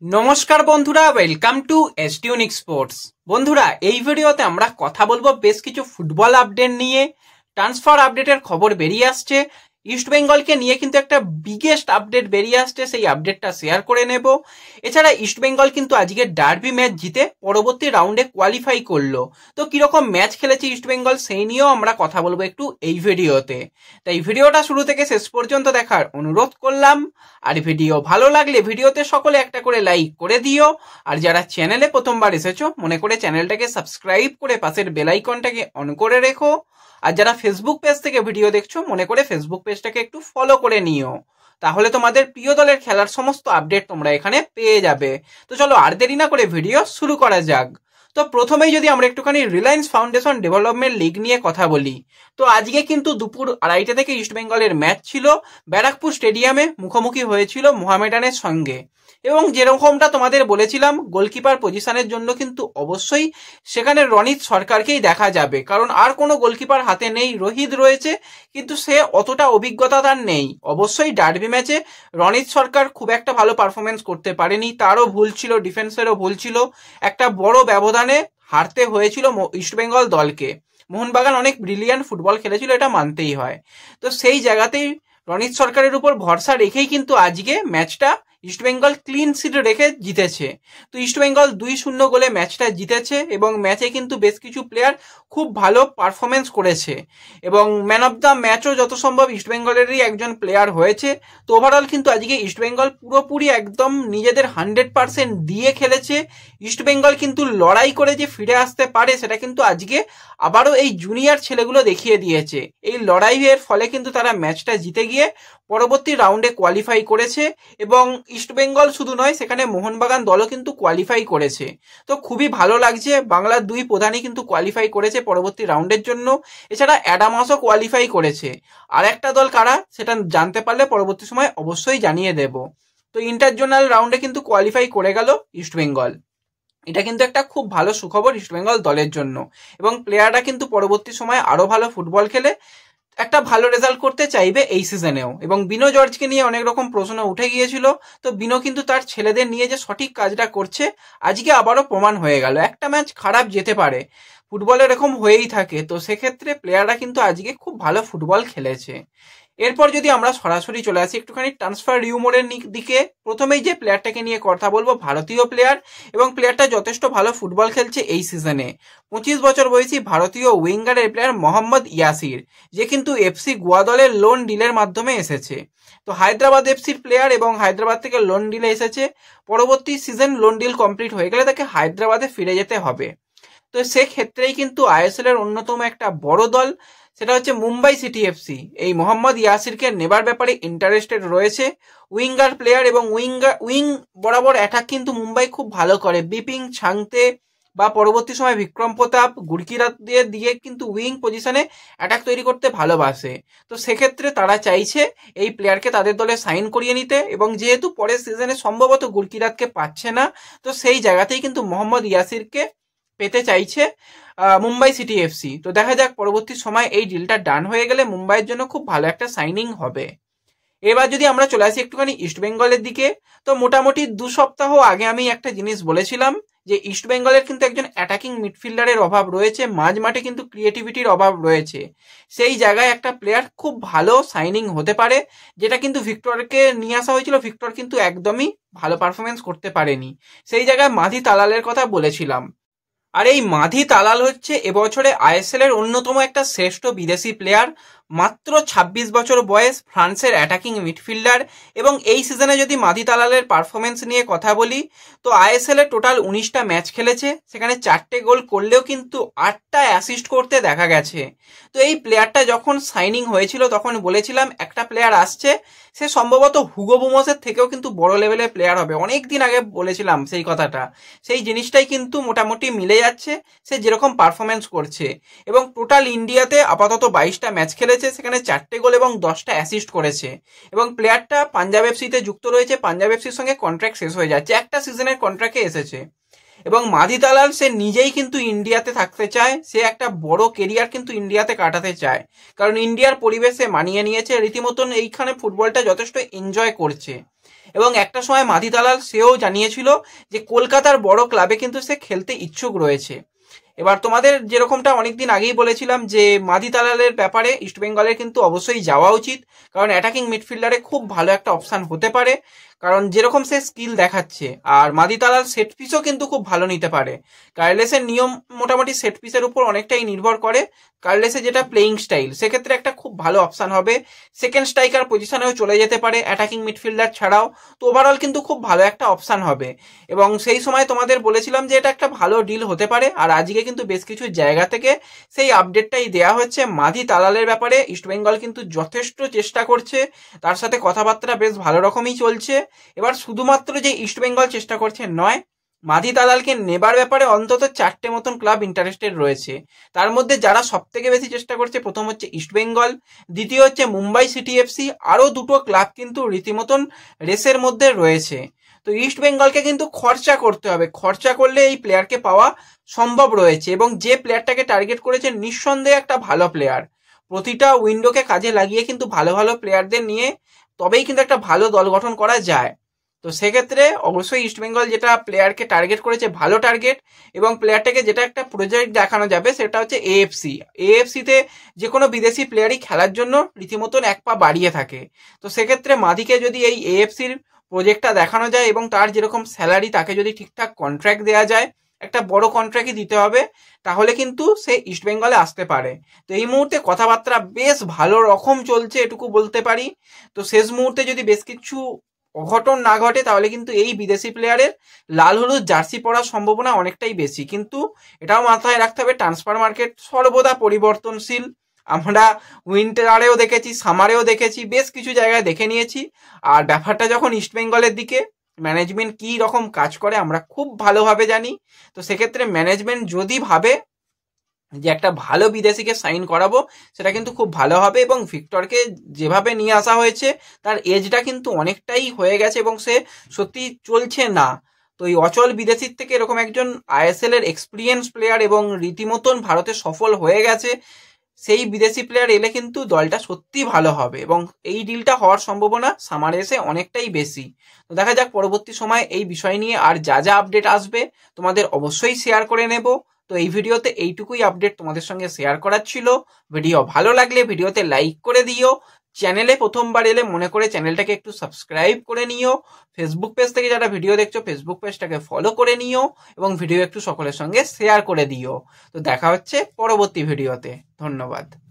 নমস্কার বন্ধুরা, welcome to এসটিউনিক sports. বন্ধুরা, এই ভিডিওতে আমরা কথা বলবো বেশ কিছু ফুটবল আপডেট নিয়ে। ট্রান্সফার আপডেটের খবর বেরিয়ে আসছে, ইস্ট বেঙ্গলকে নিয়ে কিন্তু একটা বিগেস্ট আপডেট বেরিয়ে আসছে, সেই আপডেটটা শেয়ার করে নেব। এছাড়া ইস্ট বেঙ্গল কিন্তু আজকে ডার্বি ম্যাচ জিতে পরবর্তী রাউন্ডে কোয়ালিফাই করলো। তো কিরকম ম্যাচ খেলেছে ইস্ট বেঙ্গল সেই নিয়েও আমরা কথা বলবো একটু এই ভিডিওতে। তাই ভিডিওটা শুরু থেকে শেষ পর্যন্ত দেখার অনুরোধ করলাম। আর ভিডিও ভালো লাগলে ভিডিওতে সকলে একটা করে লাইক করে দিও। আর যারা চ্যানেলে প্রথমবার এসেছো মনে করে চ্যানেলটাকে সাবস্ক্রাইব করে পাশের বেল আইকনটাকে অন করে রেখো। আর যারা ফেসবুক পেজ থেকে ভিডিও দেখছো মনে করে ফেসবুক পেজটাকে একটু ফলো করে নিও, তাহলে তোমাদের প্রিয় দলের খেলার সমস্ত আপডেট তোমরা এখানে পেয়ে যাবে। তো চলো আর দেরি না করে ভিডিও শুরু করা যাক। তো প্রথমেই যদি আমরা একটুখানি রিলায়েন্স ফাউন্ডেশন ডেভেলপমেন্ট লিগ নিয়ে কথা বলি, তো আজকে কিন্তু দুপুর 2:30 থেকে ইস্ট বেঙ্গলের ম্যাচ ছিল। ব্যারাকপুর স্টেডিয়ামে মুখোমুখি হয়েছিল মোহামেডানের সঙ্গে। এবং যেরকমটা তোমাদের বলেছিলাম, গোলকিপার পজিশনের জন্য কিন্তু অবশ্যই সেখানে রনিত সরকারকেই দেখা যাবে, কারণ আর কোনো গোলকিপার হাতে নেই। রোহিত রয়েছে কিন্তু সে অতটা অভিজ্ঞতা তার নেই। অবশ্যই ডার্বি ম্যাচে রনিত সরকার খুব একটা ভালো পারফরমেন্স করতে পারেনি, তারও ভুল ছিল, ডিফেন্সেরও ভুল ছিল। একটা বড় ব্যবধানে হারতে হয়েছিল ইস্টবেঙ্গল দলকে। মোহনবাগান অনেক ব্রিলিয়ান্ট ফুটবল খেলেছিল, এটা মানতেই হয়। তো সেই জায়গাতেই রনিত সরকারের উপর ভরসা রেখেই কিন্তু আজকে ম্যাচটা ইস্টবেঙ্গল ক্লিন শিট রেখে জিতেছে। তো ইস্টবেঙ্গল 2-0 গোলে ম্যাচটা জিতেছে এবং ম্যাচে কিন্তু বেশ কিছু প্লেয়ার খুব ভালো পারফরমেন্স করেছে এবং ম্যান অফ দ্য ম্যাচও যত সম্ভব ইস্টবেঙ্গলেরই একজন প্লেয়ার হয়েছে। তো ওভারঅল কিন্তু আজকে ইস্টবেঙ্গল পুরোপুরি একদম নিজেদের 100% দিয়ে খেলেছে। ইস্টবেঙ্গল কিন্তু লড়াই করে যে ফিরে আসতে পারে সেটা কিন্তু আজকে আবারও এই জুনিয়র ছেলেগুলো দেখিয়ে দিয়েছে। এই লড়াইয়ের ফলে কিন্তু তারা ম্যাচটা জিতে গিয়ে পরবর্তী রাউন্ডে কোয়ালিফাই করেছে এবং ইস্টবেঙ্গল শুধু নয়, সেখানে মোহনবাগান দলও কিন্তু কোয়ালিফাই করেছে। তো খুবই ভালো লাগছে, বাংলার দুই প্রধানই কিন্তু কোয়ালিফাই করেছে পরবর্তী রাউন্ডের জন্য। এছাড়া অ্যাডামাসও কোয়ালিফাই করেছে। আর একটা দল কারা সেটা জানতে পারলে পরবর্তী সময় অবশ্যই জানিয়ে দেব। তো ইন্টারজোনাল রাউন্ডে কিন্তু কোয়ালিফাই করে গেল ইস্টবেঙ্গল। এটা কিন্তু একটা খুব ভালো সুখবর ইস্টবেঙ্গল দলের জন্য এবং প্লেয়াররা কিন্তু পরবর্তী সময়ে আরো ভালো ফুটবল খেলে একটা ভালো রেজাল্ট করতে চাইবে এই সিজনেও। এবং বিনো জর্জকে নিয়ে অনেক রকম প্রশ্ন উঠে গিয়েছিল, তো বিনো কিন্তু তার ছেলেদের নিয়ে যে সঠিক কাজটা করছে আজকে আবারও প্রমাণ হয়ে গেল। একটা ম্যাচ খারাপ যেতে পারে, ফুটবল এরকম হয়েই থাকে, তো সেক্ষেত্রে প্লেয়াররা কিন্তু আজকে খুব ভালো ফুটবল খেলেছে। এরপর যদি আমরা সরাসরি চলে আসি একটুখানি ট্রান্সফার রিউমোরের দিকে, প্রথমেই যে প্লেয়ারটাকে নিয়ে কথা বলবো ভারতীয় প্লেয়ার এবং প্লেয়ারটা যথেষ্ট ভালো ফুটবল খেলছে এই সিজনে। 25 বছর বয়সী ভারতীয় উইঙ্গারের প্লেয়ার মোহাম্মদ ইয়াসির, যে কিন্তু এফসি গোয়া দলের লোন ডিলের মাধ্যমে এসেছে। তো হায়দ্রাবাদ এফসির প্লেয়ার এবং হায়দ্রাবাদ থেকে লোন ডিলে এসেছে। পরবর্তী সিজন লোন ডিল কমপ্লিট হয়ে গেলে তাকে হায়দ্রাবাদে ফিরে যেতে হবে। তো সেক্ষেত্রেই কিন্তু আইএসএল এর অন্যতম একটা বড় দল, সেটা হচ্ছে মুম্বাই সিটি এফসি, এই মোহাম্মদ ইয়াসিরকে নেবার ব্যাপারে ইন্টারেস্টেড রয়েছে। উইঙ্গার প্লেয়ার এবং উইং বরাবর অ্যাটাক কিন্তু মুম্বাই খুব ভালো করে। বিপিং ছাংতে বা পরবর্তী সময় বিক্রম প্রতাপ গুরকিরাত দিয়ে কিন্তু উইং পজিশনে অ্যাটাক তৈরি করতে ভালোবাসে। তো সেক্ষেত্রে তারা চাইছে এই প্লেয়ারকে তাদের দলে সাইন করিয়ে নিতে এবং যেহেতু পরের সিজনে সম্ভবত গুরকিরাতকে পাচ্ছে না, তো সেই জায়গাতেই কিন্তু মোহাম্মদ ইয়াসিরকে পেতে চাইছে মুম্বাই সিটি এফসি। তো দেখা যাক পরবর্তী সময় এই ডিলটা ডান হয়ে গেলে মুম্বাইয়ের জন্য খুব ভালো একটা সাইনিং হবে। এবার যদি আমরা চলে আসি একটুখানি ইস্টবেঙ্গলের দিকে, তো মোটামুটি 2 সপ্তাহ আগে আমি একটা জিনিস বলেছিলাম যে ইস্টবেঙ্গলের কিন্তু একজন অ্যাটাকিং মিডফিল্ডারের অভাব রয়েছে, মাঝ মাঠে কিন্তু ক্রিয়েটিভিটির অভাব রয়েছে। সেই জায়গায় একটা প্লেয়ার খুব ভালো সাইনিং হতে পারে, যেটা কিন্তু ভিক্টরকে নিয়ে আসা হয়েছিল। ভিক্টর কিন্তু একদমই ভালো পারফরমেন্স করতে পারেনি। সেই জায়গায় মাধি তালালের কথা বলেছিলাম। আর এই মাধি তালাল হচ্ছে এবছরে আইএসএল এর অন্যতম একটা শ্রেষ্ঠ বিদেশি প্লেয়ার। মাত্র 26 বছর বয়স, ফ্রান্সের অ্যাটাকিং মিডফিল্ডার। এবং এই সিজনে যদি মাধি তালালের পারফরমেন্স নিয়ে কথা বলি, তো আইএসএল এর টোটাল 19টা ম্যাচ খেলেছে, সেখানে 4টে গোল করলেও কিন্তু 8টা অ্যাসিস্ট করতে দেখা গেছে। তো এই প্লেয়ারটা যখন সাইনিং হয়েছিল তখন বলেছিলাম একটা প্লেয়ার আসছে, সে সম্ভবত হুগো বুমসের থেকেও কিন্তু বড় লেভেলের প্লেয়ার হবে। অনেক দিন আগে বলেছিলাম সেই কথাটা, সেই জিনিসটাই কিন্তু মোটামুটি মিলে যাচ্ছে। সে যেরকম পারফরমেন্স করছে এবং টোটাল ইন্ডিয়াতে আপাতত 22টা ম্যাচ খেলেছে, সেখানে 4টে গোল এবং 10টা অ্যাসিস্ট করেছে। এবং প্লেয়ারটা পাঞ্জাব এফসিতে যুক্ত রয়েছে, পাঞ্জাব এফসির সঙ্গে কন্ট্রাক্ট শেষ হয়ে যাচ্ছে, একটা সিজনের কন্ট্রাক্টে এসেছে। এবং মাধি তালাল সে নিজেই কিন্তু ইন্ডিয়াতে থাকতে চায়, সে একটা বড় কেরিয়ার কিন্তু ইন্ডিয়াতে কাটাতে চায়, কারণ ইন্ডিয়ার পরিবেশে মানিয়ে নিয়েছে রীতিমতন, এইখানে ফুটবলটা যথেষ্ট এনজয় করছে। এবং একটা সময় মাধি দালাল সেও জানিয়েছিল যে কলকাতার বড় ক্লাবে কিন্তু সে খেলতে ইচ্ছুক রয়েছে। এবার তোমাদের যেরকমটা অনেকদিন আগেই বলেছিলাম যে মাধি দালালের ব্যাপারে ইস্টবেঙ্গলের কিন্তু অবশ্যই যাওয়া উচিত, কারণ অ্যাটাকিং মিডফিল্ডারে খুব ভালো একটা অপশান হতে পারে, কারণ যেরকম সে স্কিল দেখাচ্ছে। আর মাধি দালাল সেট পিসও কিন্তু খুব ভালো নিতে পারে। কার্লেসের নিয়ম মোটামুটি সেট পিসের উপর অনেকটাই নির্ভর করে, কার্লেসের যেটা প্লেয়িং স্টাইল, সেক্ষেত্রে একটা খুব ভালো অপশান হবে। সেকেন্ড স্ট্রাইকার পজিশনেও চলে যেতে পারে অ্যাটাকিং মিডফিল্ডার ছাড়াও, তো ওভারঅল কিন্তু খুব ভালো একটা অপশান হবে। এবং সেই সময় তোমাদের বলেছিলাম যে এটা একটা ভালো ডিল হতে পারে, আর আজকে কিন্তু বেশ কিছু জায়গা থেকে সেই আপডেটটাই দেওয়া হচ্ছে। মাধি দালালের ব্যাপারে ইস্টবেঙ্গল কিন্তু যথেষ্ট চেষ্টা করছে, তার সাথে কথাবার্তা বেশ ভালো রকমই চলছে। এবার শুধুমাত্র যে ইস্টবেঙ্গল চেষ্টা করছে নয়, মাধি দালালকে নেবার ব্যাপারে অন্তত 4টে মতন ক্লাব ইন্টারেস্টেড রয়েছে। তার মধ্যে যারা সব থেকে বেশি চেষ্টা করছে, প্রথম হচ্ছে ইস্টবেঙ্গল, দ্বিতীয় হচ্ছে মুম্বাই সিটি এফসি, আরও 2টো ক্লাব কিন্তু রীতিমতন রেসের মধ্যে রয়েছে। তো ইস্টবেঙ্গলকে কিন্তু খরচা করতে হবে, খরচা করলে এই প্লেয়ারকে পাওয়া সম্ভব রয়েছে, এবং যে প্লেয়ারটাকে টার্গেট করেছে নিঃসন্দেহে একটা ভালো প্লেয়ার। প্রতিটা উইন্ডোকে কাজে লাগিয়ে কিন্তু ভালো ভালো প্লেয়ারদের নিয়ে তবেই কিন্তু একটা ভালো দল গঠন করা যায়। তো সেক্ষেত্রে অবশ্যই ইস্টবেঙ্গল যেটা প্লেয়ারকে টার্গেট করেছে ভালো টার্গেট, এবং প্লেয়ারটাকে যেটা একটা প্রজেক্ট দেখানো যাবে সেটা হচ্ছে এএফসিতে যে কোনো বিদেশি প্লেয়ারই খেলার জন্য রীতিমতন এক পা বাড়িয়ে থাকে। তো সেক্ষেত্রে মাধিকে যদি এই এএফসির প্রজেক্টটা দেখানো যায় এবং তার যেরকম স্যালারি তাকে যদি ঠিকঠাক কন্ট্রাক্ট দেওয়া যায়, একটা বড় কন্ট্রাক্টই দিতে হবে, তাহলে কিন্তু সে ইস্টবেঙ্গলে আসতে পারে। তো এই মুহূর্তে কথাবার্তা বেশ ভালো রকম চলছে, এটুকু বলতে পারি। তো শেষ মুহূর্তে যদি বেশ কিছু অঘটন না ঘটে, তাহলে কিন্তু এই বিদেশি প্লেয়ারের লাল হলুদ জার্সি পড়ার সম্ভাবনা অনেকটাই বেশি। কিন্তু এটাও মাথায় রাখতে হবে, ট্রান্সফার মার্কেট সর্বদা পরিবর্তনশীল। আমরা উইন্টারেও দেখেছি, সামারেও দেখেছি, বেশ কিছু জায়গায় দেখে নিয়েছি। আর ব্যাপারটা যখন ইস্টবেঙ্গলের দিকে, ম্যানেজমেন্ট কী রকম কাজ করে আমরা খুব ভালোভাবে জানি। তো সেক্ষেত্রে ম্যানেজমেন্ট যদি ভাবে যে একটা ভালো বিদেশিকে সাইন করাবো, সেটা কিন্তু খুব ভালো হবে। এবং ভিক্টরকে যেভাবে নিয়ে আসা হয়েছে, তার এজটা কিন্তু অনেকটাই হয়ে গেছে এবং সে সত্যি চলছে না। তো এই অচল বিদেশির থেকে এরকম একজন আইএসএল এর এক্সপিরিয়েন্স প্লেয়ার এবং রীতিমতন ভারতে সফল হয়ে গেছে সেই বিদেশি প্লেয়ার এলে কিন্তু দলটা সত্যি ভালো হবে, এবং এই ডিলটা হওয়ার সম্ভাবনা সামারে এসে অনেকটাই বেশি। তো দেখা যাক পরবর্তী সময় এই বিষয় নিয়ে আর যা যা আপডেট আসবে তোমাদের অবশ্যই শেয়ার করে নেব। তো এই ভিডিওতে এইটুকুই আপডেট তোমাদের সঙ্গে শেয়ার করার ছিল। ভিডিও ভালো লাগলে ভিডিওতে লাইক করে দিও, চ্যানেলে প্রথমবার এলে মনে করে চ্যানেলটাকে একটু সাবস্ক্রাইব করে নিও, ফেসবুক পেজ থেকে যারা ভিডিও দেখছো ফেসবুক পেজটাকে ফলো করে নিও, এবং ভিডিও একটু সকলের সঙ্গে শেয়ার করে দিও। তো দেখা হচ্ছে পরবর্তী ভিডিওতে। ধন্যবাদ।